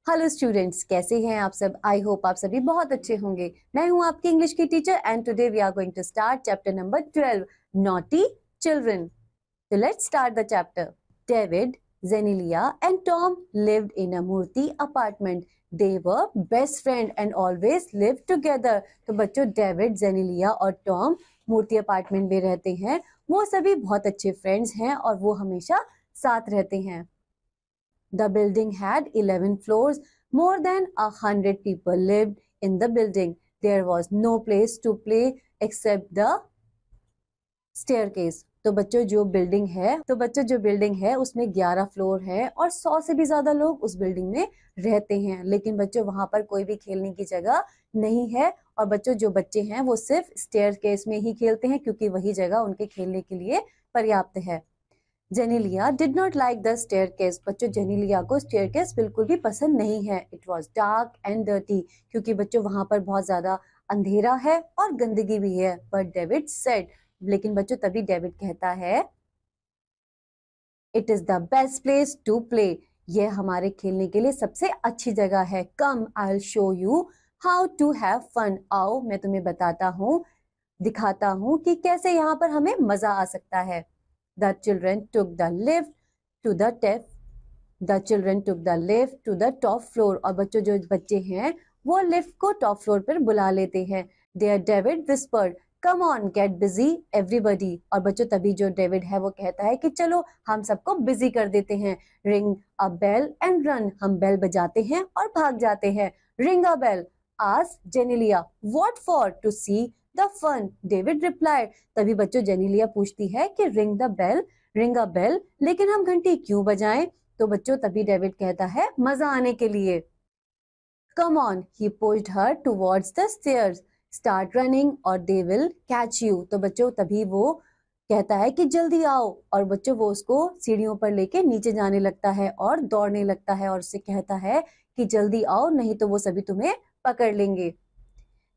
Hello students, कैसे हैं आप सब। आई होप आप सभी बहुत अच्छे होंगे। मैं हूं आपकी इंग्लिश की teacher and today we are going to start chapter number 12, naughty children. So let's start the chapter. David, Zenelia and Tom lived in a Murti apartment. They were best friend and always lived together. तो बच्चों David, Genelia और Tom मूर्ति apartment में रहते हैं। वो सभी बहुत अच्छे फ्रेंड्स हैं और वो हमेशा साथ रहते हैं। The building had 11 floors. More than 100 people lived in the building. There was no place to play except the staircase. तो बच्चों जो बिल्डिंग है उसमें 11 फ्लोर है और 100 से भी ज्यादा लोग उस बिल्डिंग में रहते हैं, लेकिन बच्चों वहां पर कोई भी खेलने की जगह नहीं है। और बच्चों जो बच्चे हैं वो सिर्फ स्टेयरकेस में ही खेलते हैं क्योंकि वही जगह उनके खेलने के लिए पर्याप्त है। Genelia did not like the staircase. बच्चों जेनेलिया को स्टेयरकेस बिल्कुल भी पसंद नहीं है। It was dark and dirty, क्योंकि बच्चों वहां पर बहुत ज्यादा अंधेरा है और गंदगी भी है। बट डेविड सेड, लेकिन बच्चों तभी डेविड कहता है, it is the best place to play. यह हमारे खेलने के लिए सबसे अच्छी जगह है। Come I will show you how to have fun. आओ मैं तुम्हें बताता हूँ, दिखाता हूँ कि कैसे यहाँ पर हमें मजा आ सकता है। The children took the lift to the top floor. और बच्चों जो बच्चे हैं वो लिफ्ट को टॉप फ्लोर पर बुला लेते हैं। There David whispered, come on, get busy, everybody. और बच्चों तभी जो डेविड है वो कहता है कि चलो हम सबको बिजी कर देते हैं। Ring a bell and run. हम बेल बजाते हैं और भाग जाते हैं। Ring a bell. Asked Genelia, what for? To see the fun. David replied. तभी बच्चों जेनेलिया पूछती है कि रिंग अ बेल, लेकिन हम घंटी क्यों बजाएं? तो बच्चों तभी डेविड कहता है मजा आने के लिए। Come on, he pushed her towards the stairs. Start running or they will catch you. तो बच्चों तभी वो कहता है कि जल्दी आओ, और बच्चों वो उसको सीढ़ियों पर लेके नीचे जाने लगता है और दौड़ने लगता है और उससे कहता है कि जल्दी आओ, नहीं तो वो सभी तुम्हें पकड़ लेंगे।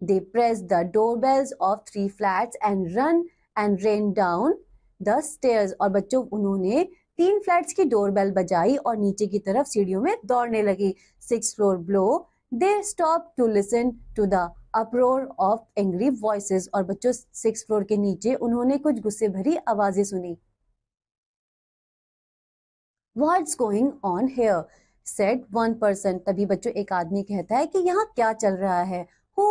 They pressed the doorbells of 3 flats and ran down the stairs. और बच्चों उन्होंने 3 फ्लैट्स की डोरबेल बजाई और नीचे की तरफ सीढ़ियों में दौड़ने लगी। 6th floor below, they stopped to listen to the uproar of angry voices. और बच्चों 6th फ्लोर के नीचे उन्होंने कुछ गुस्से भरी आवाजें सुनी। What's going on here? said one person. तभी बच्चों एक आदमी कहता है कि यहाँ क्या चल रहा है। Who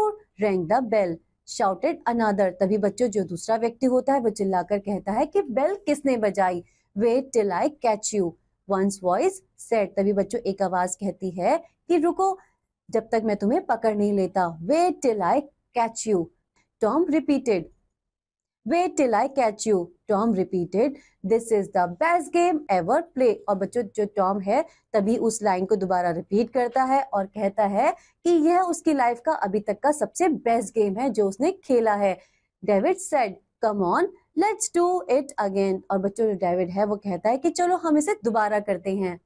rang the bell? shouted another. तभी बच्चों जो दूसरा व्यक्ति होता है वो चिल्लाकर कहता है कि बेल किसने बजाई। Wait till I catch you. One's voice said. तभी बच्चों एक आवाज कहती है कि रुको जब तक मैं तुम्हें पकड़ नहीं लेता। Wait till I catch you. Tom repeated. Wait till I catch you. Tom repeated. This is the best game ever play. और बच्चों जो टॉम है तभी उस लाइन को दोबारा रिपीट करता है और कहता है कि यह उसकी लाइफ का अभी तक का सबसे बेस्ट गेम है जो उसने खेला है। David said, come on let's do it again. और बच्चों जो डेविड है वो कहता है कि चलो हम इसे दोबारा करते हैं।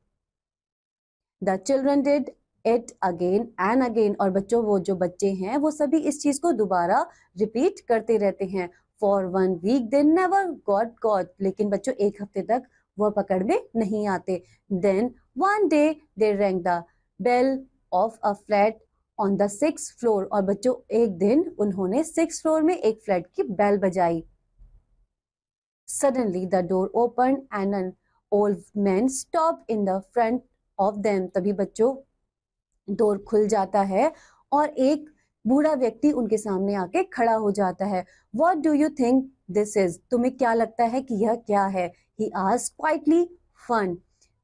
The children did it again and again. और बच्चों वो जो बच्चे हैं वो सभी इस चीज को दोबारा रिपीट करते रहते हैं। For 1 week they never got caught. लेकिन बच्चों एक हफ्ते तक वह पकड़ में नहीं आते। Then one day they rang the bell of a flat on the 6th floor. और बच्चों एक दिन उन्होंने 6th फ्लोर में एक फ्लैट की बेल बजाई। Suddenly the door opened and an old man stopped in the front of them. तभी बच्चों डोर खुल जाता है और एक बूढ़ा व्यक्ति उनके सामने आके खड़ा हो जाता है। What do you think this is? तुम्हें क्या लगता है कि यह क्या है? He asked quietly. Fun.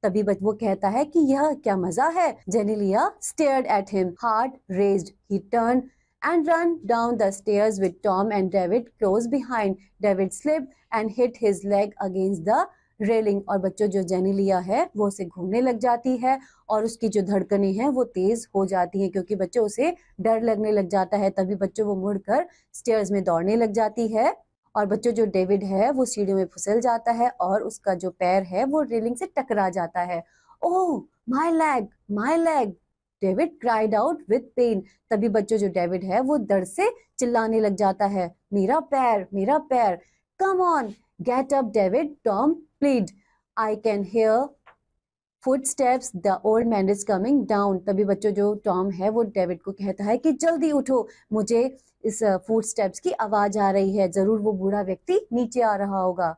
तभी वो कहता है कि यह क्या मजा है। Genelia stared at him, heart raised. He turned and ran down the stairs with Tom and David close behind. David slipped and hit his leg against the railing. और बच्चों जो जेनेलिया है वो उसे घूमने लग जाती है और उसकी जो धड़कनें हैं वो तेज हो जाती हैं क्योंकि बच्चों उसे डर लगने लग जाता है। तभी बच्चों वो मुड़कर स्टेयर्स में दौड़ने लग जाती है और बच्चों जो डेविड है वो सीढ़ियों में फिसल जाता है और उसका जो पैर है वो रेलिंग से टकरा जाता है। Oh my leg, my leg, David cried out with pain. तभी बच्चों जो डेविड है वो दर्द से चिल्लाने लग जाता है, मेरा पैर, मेरा पैर। Come on, get up David, Tom plead. I can hear footsteps, the old man is coming down. तभी बच्चों जो टॉम है वो डेविड को कहता है कि जल्दी उठो, मुझे इस फुटस्टेप्स की आवाज आ रही है, जरूर वो बूढ़ा व्यक्ति नीचे आ रहा होगा।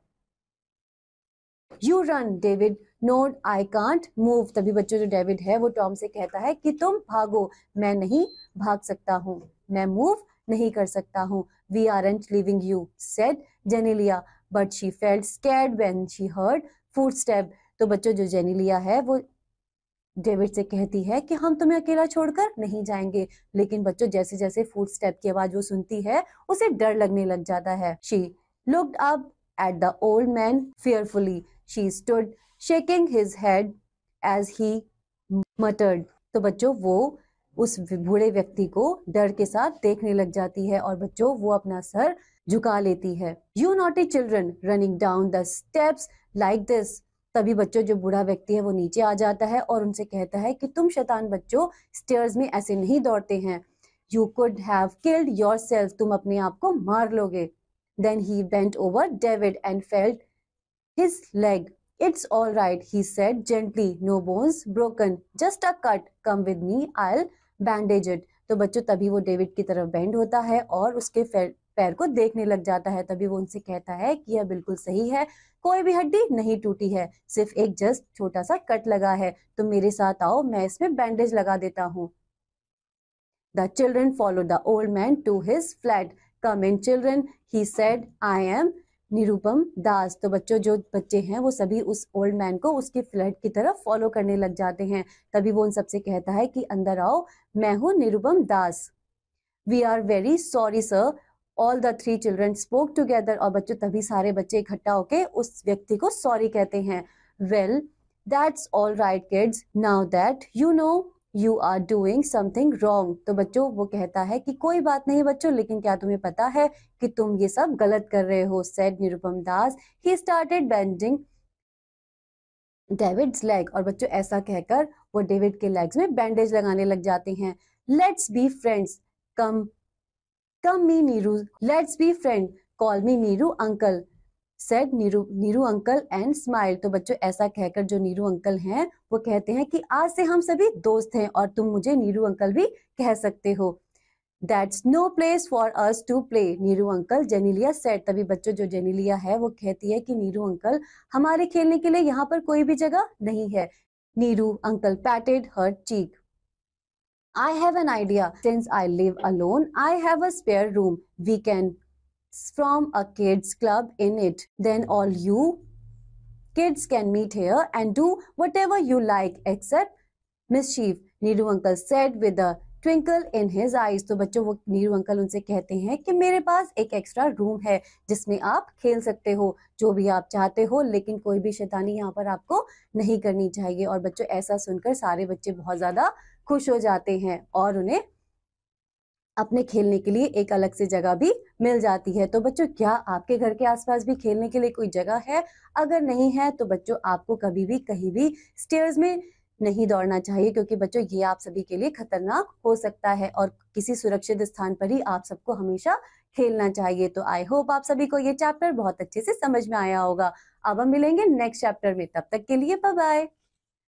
You run David, no I can't move. तभी बच्चों जो डेविड है वो टॉम से कहता है कि तुम भागो, मैं नहीं भाग सकता हूँ, मैं मूव नहीं कर सकता हूँ। We aren't leaving you, said Genelia, but she felt scared when she heard footstep. तो बच्चों जो जेनेलिया है वो डेविड से कहती है कि हम तुम्हें अकेला छोड़कर नहीं जाएंगे, लेकिन बच्चों जैसे जैसे फुटस्टेप की आवाज वो सुनती है उसे डर लगने लग जाता है। She looked up at the old man fearfully. She stood shaking his head as he muttered. तो बच्चों वो उस बूढ़े व्यक्ति को डर के साथ देखने लग जाती है और बच्चों वो अपना सर झुका लेती है। You naughty children running down the steps like this. तभी बच्चों जो बूढ़ा व्यक्ति है वो नीचे आ जाता है और उनसे कहता है कि तुम शैतान बच्चों स्टेयर्स में ऐसे नहीं दौड़ते हैं। You could have killed yourself. तुम अपने आप को मार लोगे। Then he bent over David and felt his leg. It's all right, he said gently. No bones broken, just a cut. Come with me, I'll bandage it. तो बच्चों तभी वो डेविड की तरफ बेंड होता है और उसके पैर को देखने लग जाता है। तभी वो उनसे कहता है कि यह बिल्कुल सही है, कोई भी हड्डी नहीं टूटी है, सिर्फ एक जस्ट छोटा सा कट लगा है। तुम मेरे साथ आओ, मैं इसमें बैंडेज लगा देता हूँ। The children followed the old man to his flat. Come in, children, he said. I am Nirupam दास। तो बच्चों जो बच्चे हैं वो सभी उस ओल्ड मैन को उसकी फ्लैट की तरफ फॉलो करने लग जाते हैं। तभी वो उन सबसे कहता है कि अंदर आओ, मैं हूँ Nirupam Das. We are very sorry sir, all the three children spoke together. और बच्चों तभी सारे बच्चे इकट्ठा होके उस व्यक्ति को सॉरी कहते हैं। Well that's all right kids, now that you know you are doing something wrong. तो बच्चों वो कहता है कि कोई बात नहीं बच्चों, लेकिन क्या तुम्हें पता है कि तुम ये सब गलत कर रहे हो। Said Nirupam Das. He started bending David's leg. और बच्चों ऐसा कहकर वो डेविड के लेग्स में बैंडेज लगाने लग जाते हैं। Let's be friends, come come me Neeru, let's be friend, call me Neeru uncle, said Neeru uncle and smile. तो बच्चों ऐसा कहकर जो नीरू अंकल हैं वो कहते हैं कि आज से हम सभी दोस्त हैं और तुम मुझे नीरू अंकल भी कह सकते हो। That's no place for us to play, Neeru uncle, Genelia said. तभी बच्चों जो जेनेलिया है वो कहती है कि नीरू अंकल, हमारे खेलने के लिए यहाँ पर कोई भी जगह नहीं है। Neeru uncle patted her cheek. I have an idea. Since I live alone, I have a spare room. We can from a kids club in it. Then all you kids can meet here and do whatever you like except mischief, Neeru uncle said with a twinkle in his eyes. तो बच्चों वो Neeru uncle उनसे कहते हैं कि मेरे पास एक extra room है जिसमें आप खेल सकते हो जो भी आप चाहते हो, लेकिन कोई भी शैतानी यहाँ पर आपको नहीं करनी चाहिए। और बच्चों ऐसा सुनकर सारे बच्चे बहुत ज्यादा खुश हो जाते हैं और उन्हें अपने खेलने के लिए एक अलग से जगह भी मिल जाती है। तो बच्चों क्या आपके घर के आसपास भी खेलने के लिए कोई जगह है? अगर नहीं है तो बच्चों आपको कभी भी कहीं भी स्टेयर्स में नहीं दौड़ना चाहिए, क्योंकि बच्चों ये आप सभी के लिए खतरनाक हो सकता है और किसी सुरक्षित स्थान पर ही आप सबको हमेशा खेलना चाहिए। तो आई होप आप सभी को ये चैप्टर बहुत अच्छे से समझ में आया होगा। अब हम मिलेंगे नेक्स्ट चैप्टर में, तब तक के लिए बाय बाय।